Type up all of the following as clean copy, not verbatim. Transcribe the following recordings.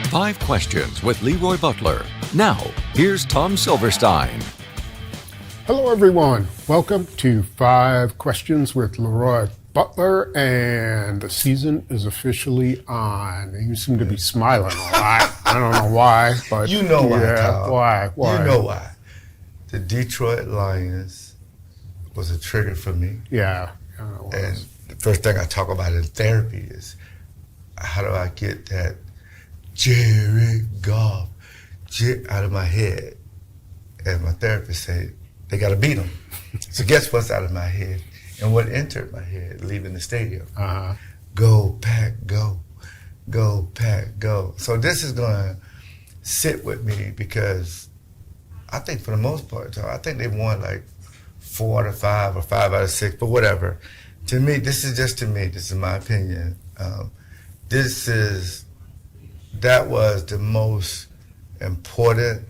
5 Questions with LeRoy Butler. Now, here's Tom Silverstein. Hello, everyone. Welcome to 5 Questions with LeRoy Butler, and the season is officially on. You seem to be smiling a lot. I don't know why, but you know why, Tom. Why? You know why. The Detroit Lions was a trigger for me. Yeah. And the first thing I talk about in therapy is how do I get that Jared Goff out of my head? And my therapist said, they got to beat him. So guess what's out of my head? And what entered my head leaving the stadium? Go, Pack, go. Go, Pack, go. So this is going to sit with me because I think for the most part, I think they won like 4 out of 5 or 5 out of 6, but whatever. To me, this is just to me. This is my opinion. That was the most important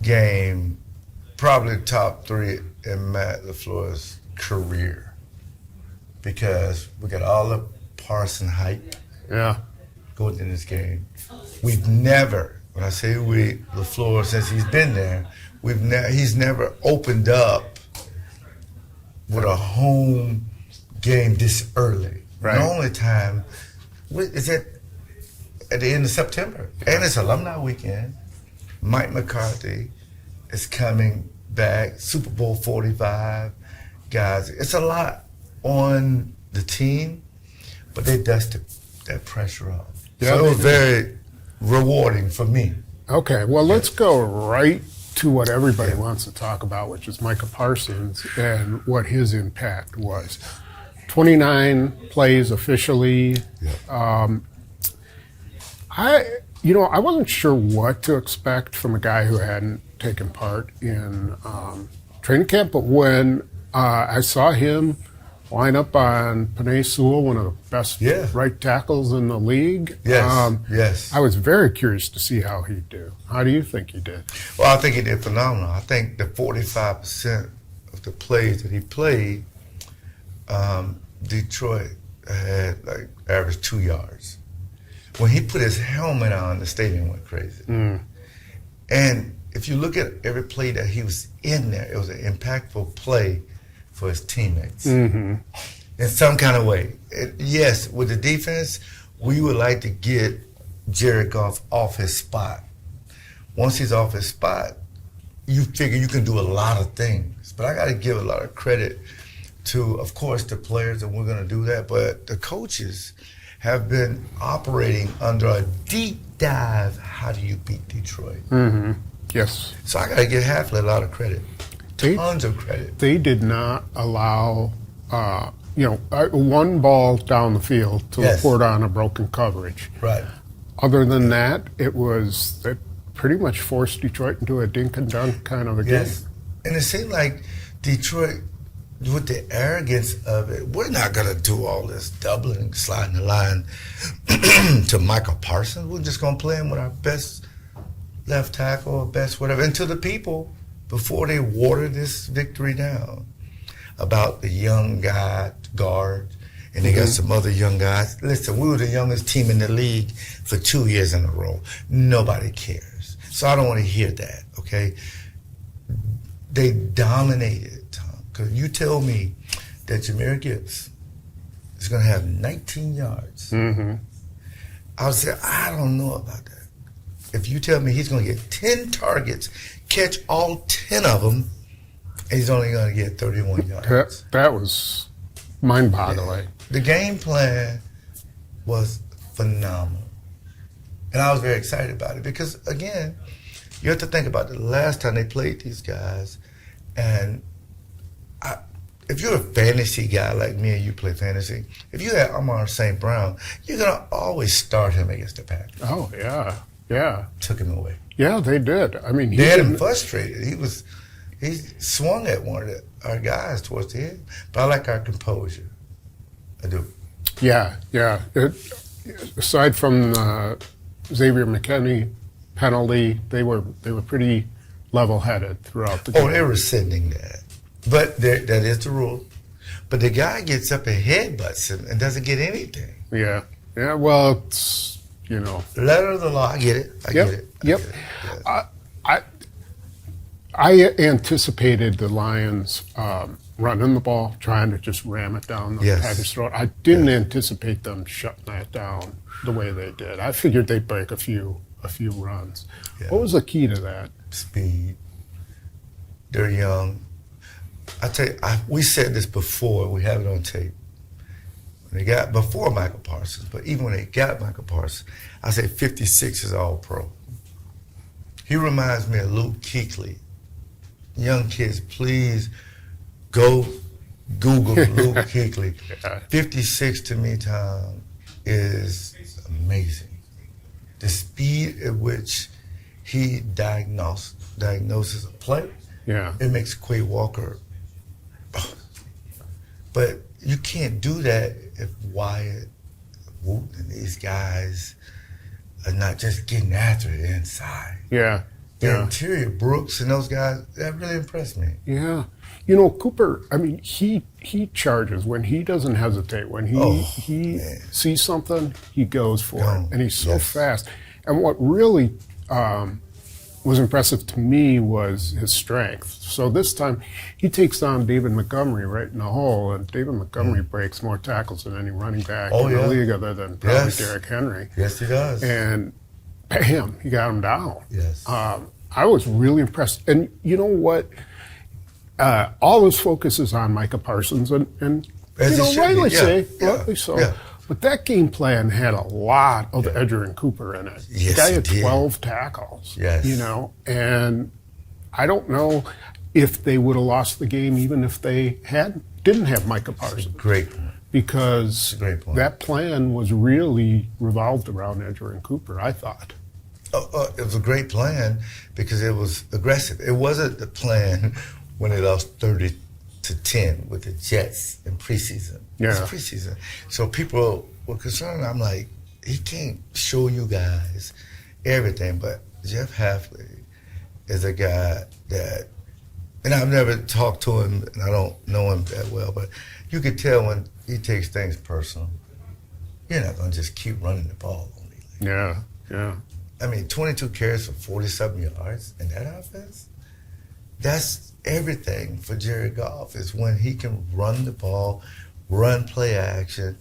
game, probably top 3 in Matt LaFleur's career, because we got all the Parsons hype going in this game. We've never, when I say we, LaFleur, since he's been there, he's never opened up with a home game this early. Right. The only time is at the end of September, and it's alumni weekend. Mike McCarthy is coming back, Super Bowl 45, guys. It's a lot on the team, but they dusted that pressure off. Yeah, so it was very rewarding for me. Okay, well, let's go right to what everybody wants to talk about, which is Micah Parsons and what his impact was. 29 plays officially. I wasn't sure what to expect from a guy who hadn't taken part in training camp, but when I saw him line up on Penei Sewell, one of the best right tackles in the league, I was very curious to see how he'd do. How do you think he did? Well, I think he did phenomenal. I think the 45% of the plays that he played, Detroit had like average 2 yards. When he put his helmet on, the stadium went crazy. And if you look at every play that he was in there, it was an impactful play for his teammates in some kind of way. Yes, with the defense, we would like to get Jared Goff off his spot. Once he's off his spot, you figure you can do a lot of things. But I got to give a lot of credit to, of course, the players, and we're going to do that, but the coaches have been operating under a deep dive. How do you beat Detroit? Yes. So I got to give Hafley a lot of credit, tons of credit. They did not allow, one ball down the field to report on a broken coverage. Right. Other than that, it pretty much forced Detroit into a dink and dunk kind of a game. And it seemed like Detroit, with the arrogance of it, we're not going to do all this doubling, sliding the line to Micah Parsons. We're just going to play him with our best left tackle or best whatever. And to the people, before they water this victory down, about the young guard, and they got some other young guys. Listen, we were the youngest team in the league for 2 years in a row. Nobody cares. So I don't want to hear that, okay? They dominated. Because you tell me that Jahmyr Gibbs is going to have 19 yards. I would say, I don't know about that. If you tell me he's going to get 10 targets, catch all 10 of them, and he's only going to get 31 yards. That was mind-boggling. Yeah. The game plan was phenomenal. And I was very excited about it because, again, you have to think about the last time they played these guys, and if you're a fantasy guy like me and you play fantasy, if you had Amon St. Brown, you're going to always start him against the Packers. Oh, yeah. Took him away. Yeah, they did. I mean, they had him frustrated. He swung at one of our guys towards the end. But I like our composure. I do. Yeah. Aside from Xavier McKinney penalty, they were pretty level-headed throughout the game. Oh, they were rescinding that. But that is the rule. But the guy gets up and headbutts him and doesn't get anything. Yeah. Yeah, well, it's, you know. Letter of the law. I get it. I Yep, get it. yep. Get it. Yeah. I anticipated the Lions running the ball, trying to just ram it down the Yes. Packers' throat. I didn't anticipate them shutting that down the way they did. I figured they'd break a few runs. Yeah. What was the key to that? Speed. They're young. I tell you, we said this before. We have it on tape. When they got before Micah Parsons, but even when they got Micah Parsons, I say 56 is all pro. He reminds me of Luke Kuechly. Young kids, please go Google Luke Kuechly. Yeah. 56 to me, Tom, is amazing. The speed at which he diagnoses a play, Yeah. it makes Quay Walker. But you can't do that if Wyatt, Wooten, and these guys are not just getting after it inside. Yeah. The Yeah. interior, Brooks and those guys, that really impressed me. Yeah. You know, Cooper, I mean, he charges when he doesn't hesitate. When he man. sees something, he goes for Go. it. And he's so Yes. fast. And what really was impressive to me was his strength. So this time, he takes on David Montgomery right in the hole, and David Montgomery breaks more tackles than any running back in the league other than probably Yes. Derrick Henry. Yes, he does. And bam, he got him down. Yes. I was really impressed. And you know what? All his focus is on Micah Parsons, and As you it know, should rightly be. Yeah. say, Yeah. rightly so. Yeah. But that game plan had a lot of Edger and Cooper in it. Yes, the guy it had did. 12 tackles. Yes. You know, and I don't know if they would have lost the game even if they didn't have Micah Parsons. Great point. Because Great point. that plan was really revolved around Edger and Cooper, I thought. It was a great plan because it was aggressive. It wasn't the plan when they lost 30-10 with the Jets in preseason. Yeah. It's preseason. So people were concerned. I'm like, he can't show you guys everything. But Jeff Hafley is a guy that, and I've never talked to him, and I don't know him that well, but you could tell when he takes things personal. You're not going to just keep running the ball on me. Yeah, yeah. I mean, 22 carries for 47 yards in that offense. That's everything for Jared Goff is when he can run the ball, run play action,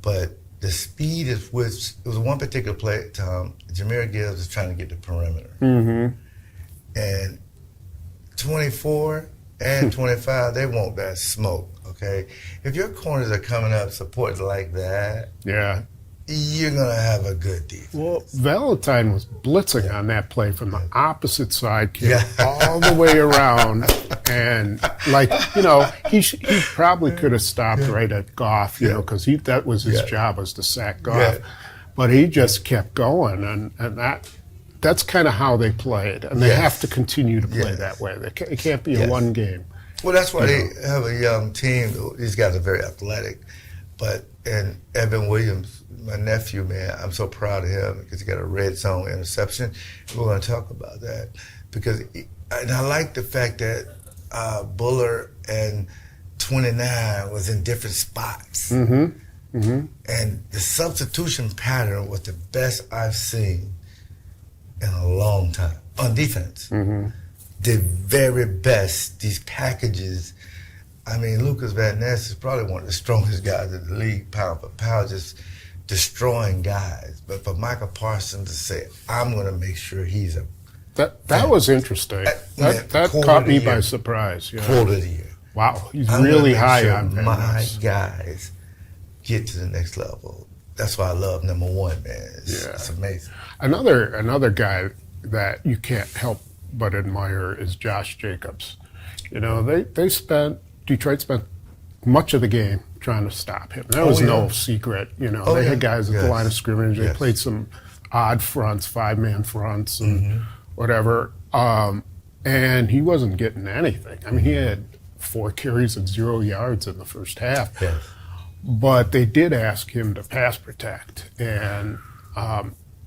but the speed is which, it was one particular play, Tom, Jahmyr Gibbs is trying to get the perimeter. Mm-hmm. And 24 and 25, they want that smoke, okay? If your corners are coming up supporting like that, Yeah. you're going to have a good defense. Well, Valentine was blitzing on that play from the opposite side, came Yeah. all the way around, and he probably could have stopped right at Goff, you know, because that was his job, was to sack Goff, Yeah. but he just kept going, and that's kind of how they played, and they have to continue to play that way. It can't be a one game. Well, that's why they have a young team. These guys are very athletic, and Evan Williams, my nephew, man, I'm so proud of him because he got a red zone interception. We're going to talk about that and I like the fact that Buller and 29 was in different spots. Mm-hmm. Mm-hmm. And the substitution pattern was the best I've seen in a long time on defense. Mm-hmm. The very best, these packages. I mean, Lucas Van Ness is probably one of the strongest guys in the league, pound for pound, just destroying guys. But for Micah Parsons to say, I'm going to make sure he's a That was interesting. That caught me by surprise. Yeah. quote of the year. Wow, he's I'm really gonna make high sure on Van my Ness. guys get to the next level. That's why I love number one, man. It's amazing. Another guy that you can't help but admire is Josh Jacobs. You know, Detroit spent much of the game trying to stop him. That was no secret. You know, they had guys at the line of scrimmage. They played some odd fronts, 5-man fronts, and whatever. And he wasn't getting anything. I mean, he had 4 carries and 0 yards in the first half. Yes. But they did ask him to pass protect, and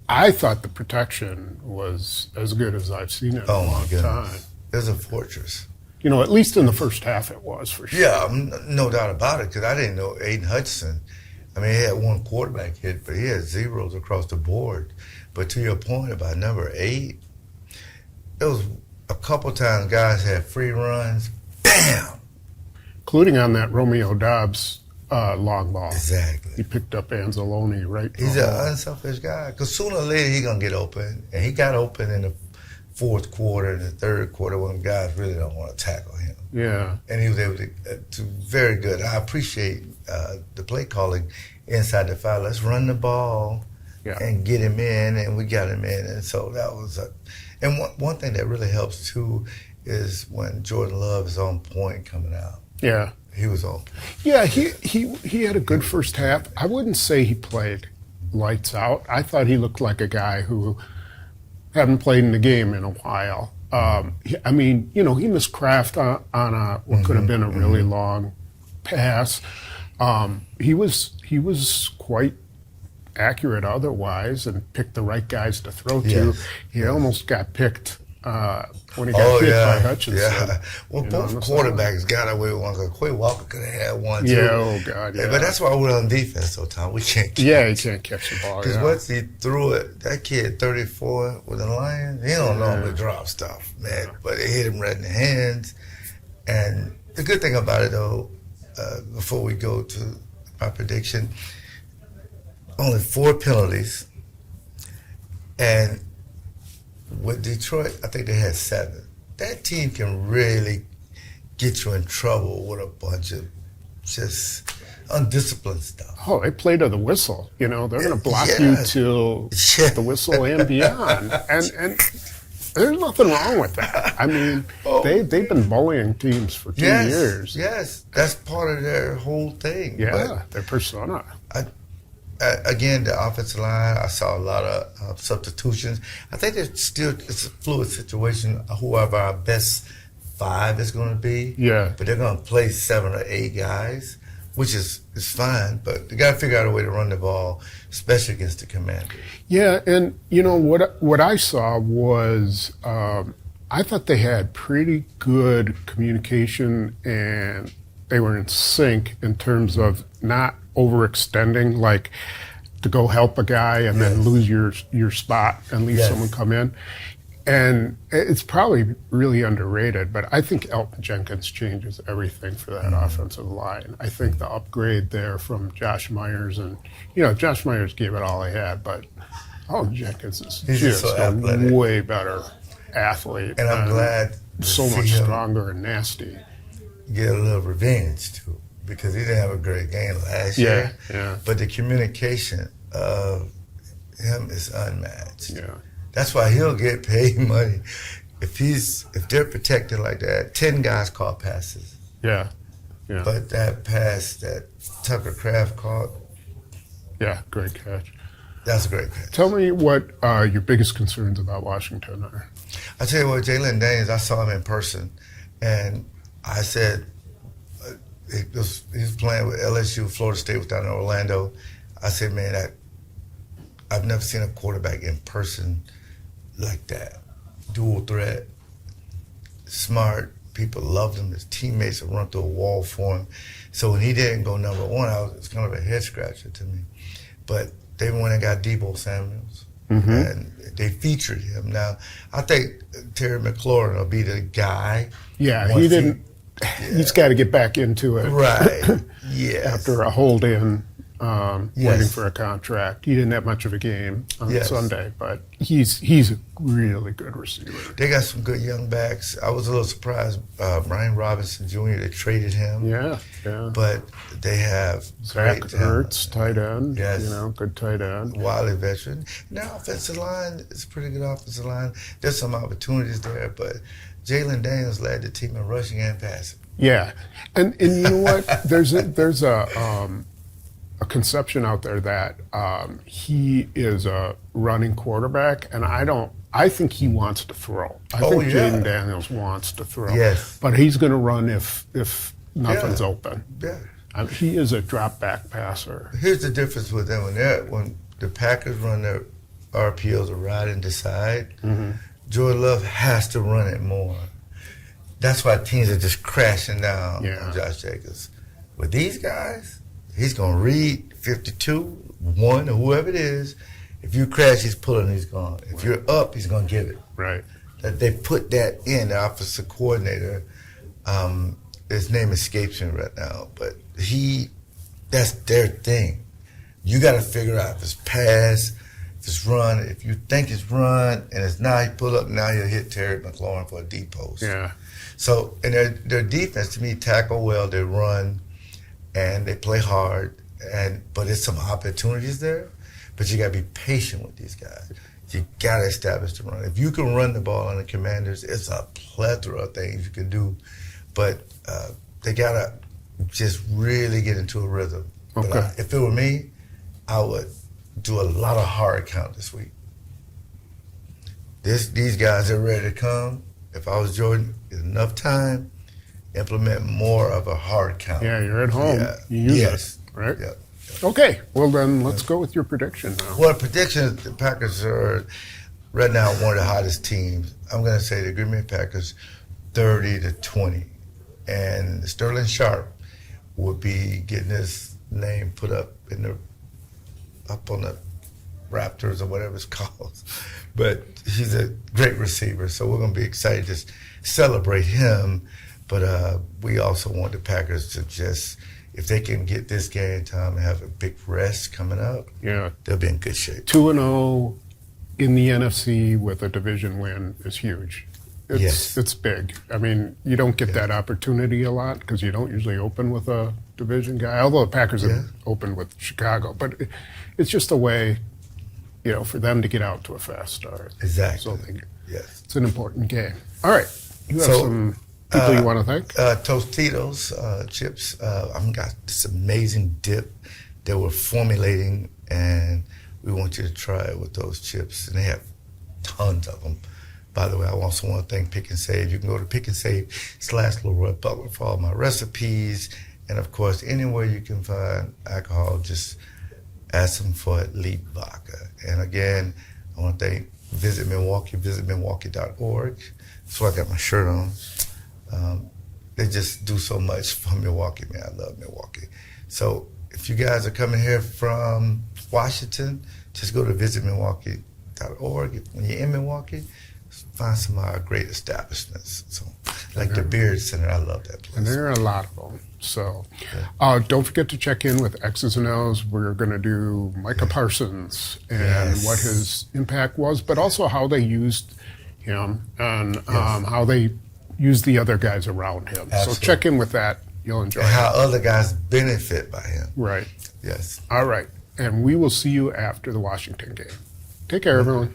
I thought the protection was as good as I've seen it in a long time. It was a fortress. You know, at least in the first half it was, for sure. Yeah, no doubt about it, because I didn't know Aiden Hudson. I mean, he had one quarterback hit, but he had zeros across the board. But to your point about number 8, there was a couple times guys had free runs, bam! Including on that Romeo Dobbs long ball. Exactly. He picked up Anzalone right. He's an unselfish guy. Because sooner or later, he's going to get open. And he got open in the fourth quarter and the third quarter when guys really don't want to tackle him. Yeah. And he was able to very good. I appreciate the play calling inside the 5. Let's run the ball and get him in, and we got him in. And so that was and one thing that really helps too is when Jordan Love is on point coming out. Yeah. He was on. Yeah, he had a good first half. I wouldn't say he played lights out. I thought he looked like a guy who hadn't played in the game in a while. I mean, you know, he missed Kraft on what could have been a really long pass. He was quite accurate otherwise and picked the right guys to throw to. Yes. He almost got picked when he got hit by Hutchinson. Yeah. Well, both quarterbacks got away with one. Quay Walker could have had one, too. Yeah, oh, God, yeah. But that's why we're on defense, though, Tom. We can't catch. Yeah, he can't catch the ball. Because once he threw it, that kid, 34, with the Lions, he don't normally drop stuff, man. But it hit him right in the hands. And the good thing about it, though, before we go to my prediction, only 4 penalties. And with Detroit, I think they had 7. That team can really get you in trouble with a bunch of just undisciplined stuff. Oh, they play to the whistle. You know, they're going to block you till the whistle and beyond. And there's nothing wrong with that. I mean, they've been bullying teams for 2 years. Yes, that's part of their whole thing. Yeah, their persona. Again, the offensive line, I saw a lot of substitutions. I think it's a fluid situation, whoever our best 5 is going to be. Yeah. But they're going to play 7 or 8 guys, which is fine. But they got to figure out a way to run the ball, especially against the Commanders. Yeah, and, you know, what I saw was I thought they had pretty good communication and they were in sync in terms of not overextending, like to go help a guy and then lose your spot and leave someone come in. And it's probably really underrated, but I think Elton Jenkins changes everything for that offensive line. I think the upgrade there from Josh Myers, and, you know, Josh Myers gave it all he had, but Elton Jenkins is just a way better athlete. And I'm glad so much stronger and nasty. Get a little revenge, too, because he didn't have a great game last year. Yeah. But the communication of him is unmatched. Yeah. That's why he'll get paid money if they're protected like that. 10 guys caught passes. Yeah. Yeah. But that pass that Tucker Kraft caught. Yeah, great catch. That's a great catch. Tell me what your biggest concerns about Washington are. I tell you what, Jalen Daniels, I saw him in person, and I said he was playing with LSU. Florida State was down in Orlando. I said, man, I've never seen a quarterback in person like that. Dual threat, smart. People loved him. His teammates would run through a wall for him. So when he didn't go number 1, it's kind of a head scratcher to me. But they went and got Deebo Samuels, and they featured him. Now, I think Terry McLaurin will be the guy. Yeah, he didn't. He's got to get back into it. Right. Yes. After a hold-in, waiting for a contract. He didn't have much of a game on Sunday, but he's a really good receiver. They got some good young backs. I was a little surprised. Brian Robinson Jr., they traded him. Yeah. But they have Zach Ertz, tight end. Yes. You know, good tight end. Wily veteran. Now, offensive line, it's a pretty good offensive line. There's some opportunities there, but Jalen Daniels led the team in rushing and passing. Yeah, and you know what? There's a conception out there that he is a running quarterback, and I think he wants to throw. I think Jalen Daniels wants to throw. Yes, but he's going to run if nothing's open. Yeah, he is a drop back passer. Here's the difference with them when the Packers run their RPOs, a ride and decide. Jordan Love has to run it more. That's why teams are just crashing down on Josh Jacobs. With these guys, He's going to read 52, 1, or whoever it is. If you crash, he's pulling, he's gone. If you're up, he's going to give it. Right. That they put that in, the offensive coordinator. His name escapes me right now, but that's their thing. You got to figure out if it's pass, if it's run. If you think it's run and it's not, he pull up, now he'll hit Terry McLaurin for a deep post. Yeah. So, and their defense, to me, tackle well, they run, and they play hard, but there's some opportunities there. But you got to be patient with these guys. You got to establish the run. If you can run the ball on the Commanders, it's a plethora of things you can do. But they got to just really get into a rhythm. Okay. But if it were me, I would do a lot of hard count this week. These guys are ready to come. If I was Jordan, enough time, implement more of a hard count. Yeah, you're at home. Yeah. You use Yes. it, right? Yeah. Okay, well then let's go with your prediction now. Well, prediction is the Packers are right now one of the hottest teams. I'm going to say the Green Bay Packers 30-20. And Sterling Sharp would be getting his name put up on the Raptors or whatever it's called. But he's a great receiver, so we're going to be excited to celebrate him. But we also want the Packers to just, if they can get this game time and have a big rest coming up, Yeah, they'll be in good shape. 2-0 in the NFC with a division win is huge. It's big. I mean, you don't get that opportunity a lot because you don't usually open with a division guy, although the Packers have opened with Chicago. But it's just a way, for them to get out to a fast start. Exactly. So Yes. it's an important game. All right. You have So, some people you want to thank? Tostitos chips. I've got this amazing dip that we're formulating, and we want you to try it with those chips. And they have tons of them. By the way, I also want to thank Pick and Save. You can go to Pick and Save/LeRoy Butler for all my recipes. And of course, anywhere you can find alcohol, just ask them for Elite Vodka. And again, I want to thank Visit Milwaukee, visitmilwaukee.org. So I got my shirt on. They just do so much for Milwaukee, man. I love Milwaukee. So if you guys are coming here from Washington, just go to visitmilwaukee.org. When you're in Milwaukee, find some great establishments. So, like the Beard Center, I love that place. And there are a lot of them. So don't forget to check in with X's and O's. We're going to do Micah Parsons and what his impact was, but also how they used him and how they used the other guys around him. Absolutely. So check in with that. You'll enjoy And it. how other guys benefit by him. Right. Yes. All right. And we will see you after the Washington game. Take care, everyone.